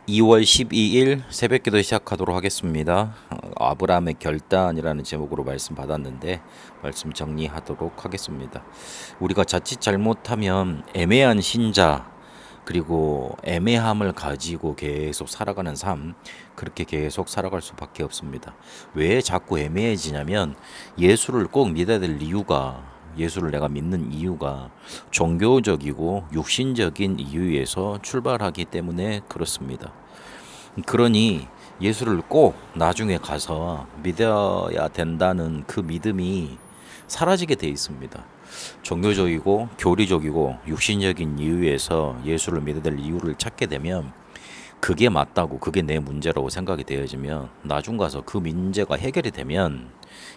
2월 12일 새벽기도 시작하도록 하겠습니다. 아브라함의 결단이라는 제목으로 말씀 받았는데 말씀 정리하도록 하겠습니다. 우리가 자칫 잘못하면 애매한 신자 그리고 애매함을 가지고 계속 살아가는 삶 그렇게 계속 살아갈 수밖에 없습니다. 왜 자꾸 애매해지냐면 예수를 꼭 믿어야 될 이유가 예수를 내가 믿는 이유가 종교적이고 육신적인 이유에서 출발하기 때문에 그렇습니다. 그러니 예수를 꼭 나중에 가서 믿어야 된다는 그 믿음이 사라지게 돼 있습니다. 종교적이고 교리적이고 육신적인 이유에서 예수를 믿어야 될 이유를 찾게 되면 그게 맞다고 그게 내 문제라고 생각이 되어지면 나중 가서 그 문제가 해결이 되면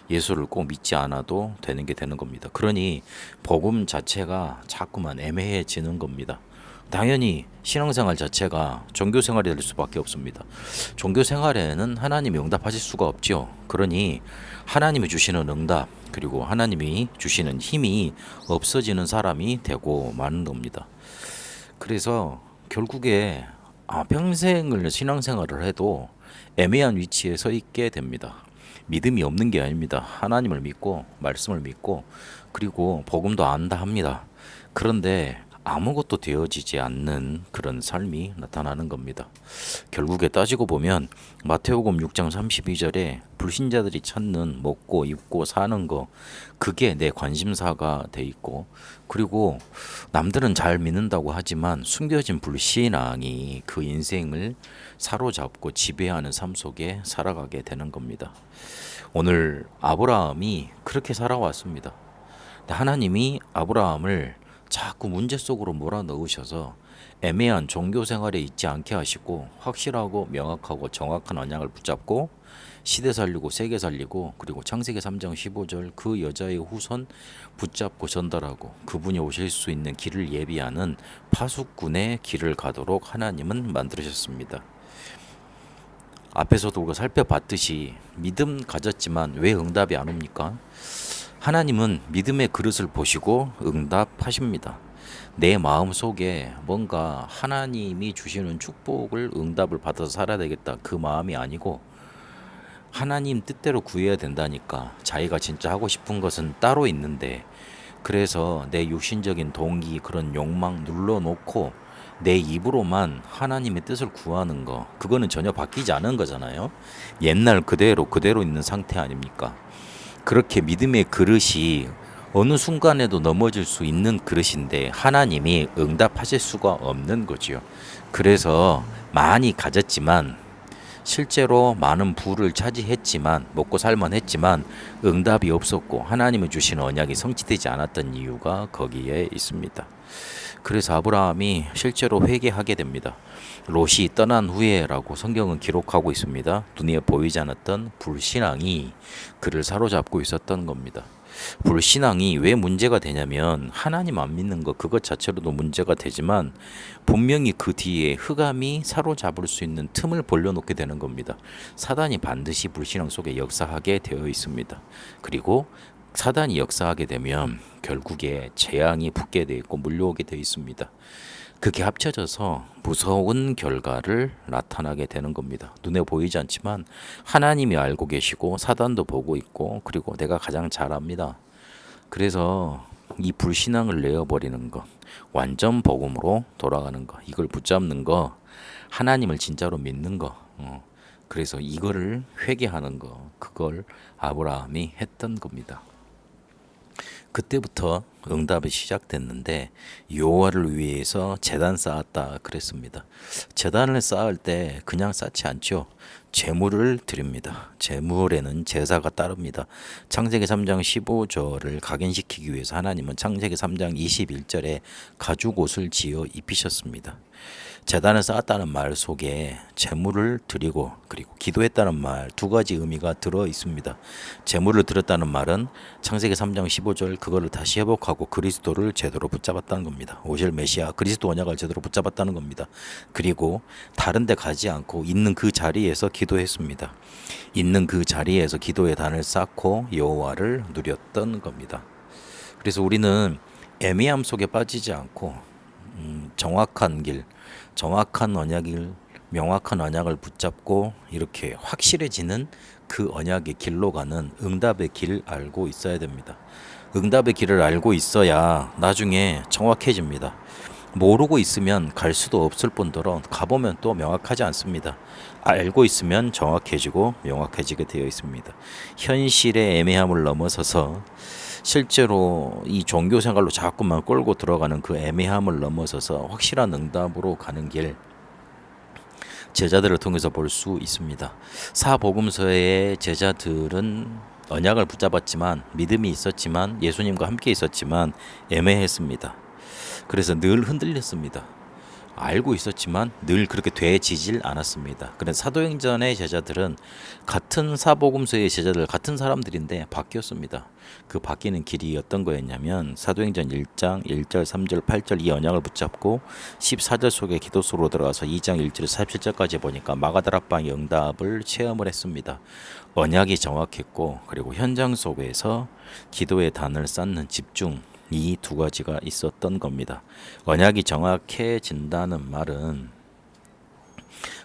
예수를 꼭 믿지 않아도 되는 게 되는 겁니다. 그러니 복음 자체가 자꾸만 애매해지는 겁니다. 당연히 신앙생활 자체가 종교생활이 될 수밖에 없습니다. 종교생활에는 하나님이 응답하실 수가 없죠. 그러니 하나님이 주시는 응답 그리고 하나님이 주시는 힘이 없어지는 사람이 되고 마는 겁니다. 그래서 결국에 평생을 신앙생활을 해도 애매한 위치에 서 있게 됩니다. 믿음이 없는 게 아닙니다. 하나님을 믿고 말씀을 믿고 그리고 복음도 안다 합니다. 그런데 아무것도 되어지지 않는 그런 삶이 나타나는 겁니다. 결국에 따지고 보면 마태복음 6장 32절에 불신자들이 찾는 먹고 입고 사는 거 그게 내 관심사가 돼 있고 그리고 남들은 잘 믿는다고 하지만 숨겨진 불신앙이 그 인생을 사로잡고 지배하는 삶 속에 살아가게 되는 겁니다. 오늘 아브라함이 그렇게 살아왔습니다. 하나님이 아브라함을 자꾸 문제 속으로 몰아넣으셔서 애매한 종교 생활에 있지 않게 하시고 확실하고 명확하고 정확한 언약을 붙잡고 시대 살리고 세계 살리고 그리고 창세기 3장 15절 그 여자의 후손 붙잡고 전달하고 그분이 오실 수 있는 길을 예비하는 파수꾼의 길을 가도록 하나님은 만들으셨습니다. 앞에서도 우리가 살펴봤듯이 믿음 가졌지만 왜 응답이 안 옵니까? 하나님은 믿음의 그릇을 보시고 응답하십니다. 내 마음 속에 뭔가 하나님이 주시는 축복을 응답을 받아서 살아야 되겠다 그 마음이 아니고 하나님 뜻대로 구해야 된다니까 자기가 진짜 하고 싶은 것은 따로 있는데 그래서 내 육신적인 동기 그런 욕망 눌러놓고 내 입으로만 하나님의 뜻을 구하는 거 그거는 전혀 바뀌지 않은 거잖아요. 옛날 그대로 있는 상태 아닙니까? 그렇게 믿음의 그릇이 어느 순간에도 넘어질 수 있는 그릇인데 하나님이 응답하실 수가 없는 거지요. 그래서 많이 가졌지만 실제로 많은 부를 차지했지만 먹고 살만 했지만 응답이 없었고 하나님이 주신 언약이 성취되지 않았던 이유가 거기에 있습니다. 그래서 아브라함이 실제로 회개하게 됩니다. 롯이 떠난 후에라고 성경은 기록하고 있습니다. 눈에 보이지 않았던 불신앙이 그를 사로잡고 있었던 겁니다. 불신앙이 왜 문제가 되냐면 하나님 안 믿는 것 그것 자체로도 문제가 되지만 분명히 그 뒤에 흑암이 사로잡을 수 있는 틈을 벌려놓게 되는 겁니다. 사단이 반드시 불신앙 속에 역사하게 되어 있습니다. 그리고 사단이 역사하게 되면 결국에 재앙이 붙게 되어 있고 물려오게 되어 있습니다. 그게 합쳐져서 무서운 결과를 나타나게 되는 겁니다. 눈에 보이지 않지만 하나님이 알고 계시고 사단도 보고 있고 그리고 내가 가장 잘 압니다. 그래서 이 불신앙을 내어버리는 것, 완전 복음으로 돌아가는 것, 이걸 붙잡는 거, 하나님을 진짜로 믿는 거, 그래서 이거를 회개하는 거, 그걸 아브라함이 했던 겁니다. 그때부터 응답이 시작됐는데 여호와를 위해서 제단 쌓았다 그랬습니다. 제단을 쌓을 때 그냥 쌓지 않죠. 제물을 드립니다. 제물에는 제사가 따릅니다. 창세기 3장 15절을 각인시키기 위해서 하나님은 창세기 3장 21절에 가죽 옷을 지어 입히셨습니다. 제단을 쌓았다는 말 속에 제물을 드리고 그리고 기도했다는 말 두 가지 의미가 들어 있습니다. 제물을 드렸다는 말은 창세기 3장 15절 그거를 다시 회복하고 그리스도를 제대로 붙잡았다는 겁니다. 오실 메시아 그리스도 언약을 제대로 붙잡았다는 겁니다. 그리고 다른 데 가지 않고 있는 그 자리에서 기도했습니다. 있는 그 자리에서 기도의 단을 쌓고 여호와를 누렸던 겁니다. 그래서 우리는 애매함 속에 빠지지 않고 정확한 길, 정확한 언약을 명확한 언약을 붙잡고 이렇게 확실해지는 그 언약의 길로 가는 응답의 길 알고 있어야 됩니다. 응답의 길을 알고 있어야 나중에 정확해집니다. 모르고 있으면 갈 수도 없을 뿐더러 가보면 또 명확하지 않습니다. 알고 있으면 정확해지고 명확해지게 되어 있습니다. 현실의 애매함을 넘어서서 실제로 이 종교 생활로 자꾸만 끌고 들어가는 그 애매함을 넘어서서 확실한 응답으로 가는 길, 제자들을 통해서 볼 수 있습니다. 사복음서의 제자들은 언약을 붙잡았지만, 믿음이 있었지만, 예수님과 함께 있었지만 애매했습니다. 그래서 늘 흔들렸습니다. 알고 있었지만 늘 그렇게 되지질 않았습니다. 그래서 사도행전의 제자들은 같은 사복음서의 제자들, 같은 사람들인데 바뀌었습니다. 그 바뀌는 길이 어떤 거였냐면 사도행전 1장 1절 3절 8절 이 언약을 붙잡고 14절 속에 기도 속으로 들어가서 2장 1절 47절까지 보니까 마가다락방의 응답을 체험을 했습니다. 언약이 정확했고, 그리고 현장 속에서 기도의 단을 쌓는 집중, 이 두 가지가 있었던 겁니다. 언약이 정확해진다는 말은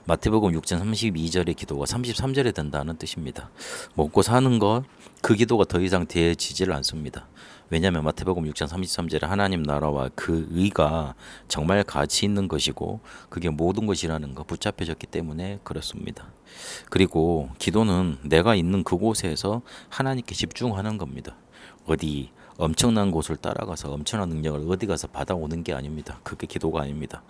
마태복음 6장 32절의 기도가 33절에 된다는 뜻입니다. 먹고 사는 것, 그 기도가 더 이상 되어지질 않습니다. 왜냐하면 마태복음 6장 33절에 하나님 나라와 그 의가 정말 가치 있는 것이고 그게 모든 것이라는 거 붙잡혀졌기 때문에 그렇습니다. 그리고 기도는 내가 있는 그곳에서 하나님께 집중하는 겁니다. 어디 엄청난 곳을 따라가서 엄청난 능력을 어디 가서 받아오는 게 아닙니다. 그게 기도가 아닙니다.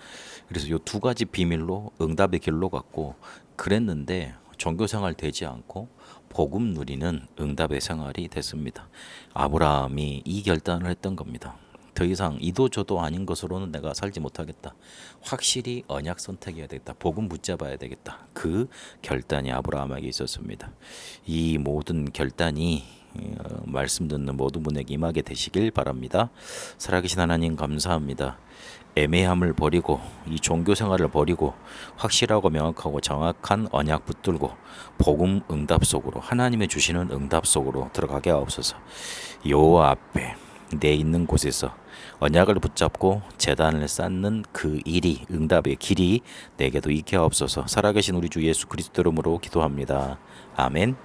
그래서 이 두 가지 비밀로 응답의 길로 갔고, 그랬는데 종교생활 되지 않고 복음 누리는 응답의 생활이 됐습니다. 아브라함이 이 결단을 했던 겁니다. 더 이상 이도 저도 아닌 것으로는 내가 살지 못하겠다. 확실히 언약 선택해야 되겠다. 복음 붙잡아야 되겠다. 그 결단이 아브라함에게 있었습니다. 이 모든 결단이 말씀 듣는 모든 분에게 임하게 되시길 바랍니다. 살아계신 하나님 감사합니다. 애매함을 버리고 이 종교 생활을 버리고 확실하고 명확하고 정확한 언약 붙들고 복음 응답 속으로, 하나님의 주시는 응답 속으로 들어가게 하옵소서. 여호와 앞에 내 있는 곳에서 언약을 붙잡고 제단을 쌓는 그 일이, 응답의 길이 내게도 있게 하옵소서. 살아계신 우리 주 예수 그리스도 이름으로 기도합니다. 아멘.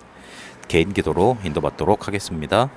개인 기도로 인도받도록 하겠습니다.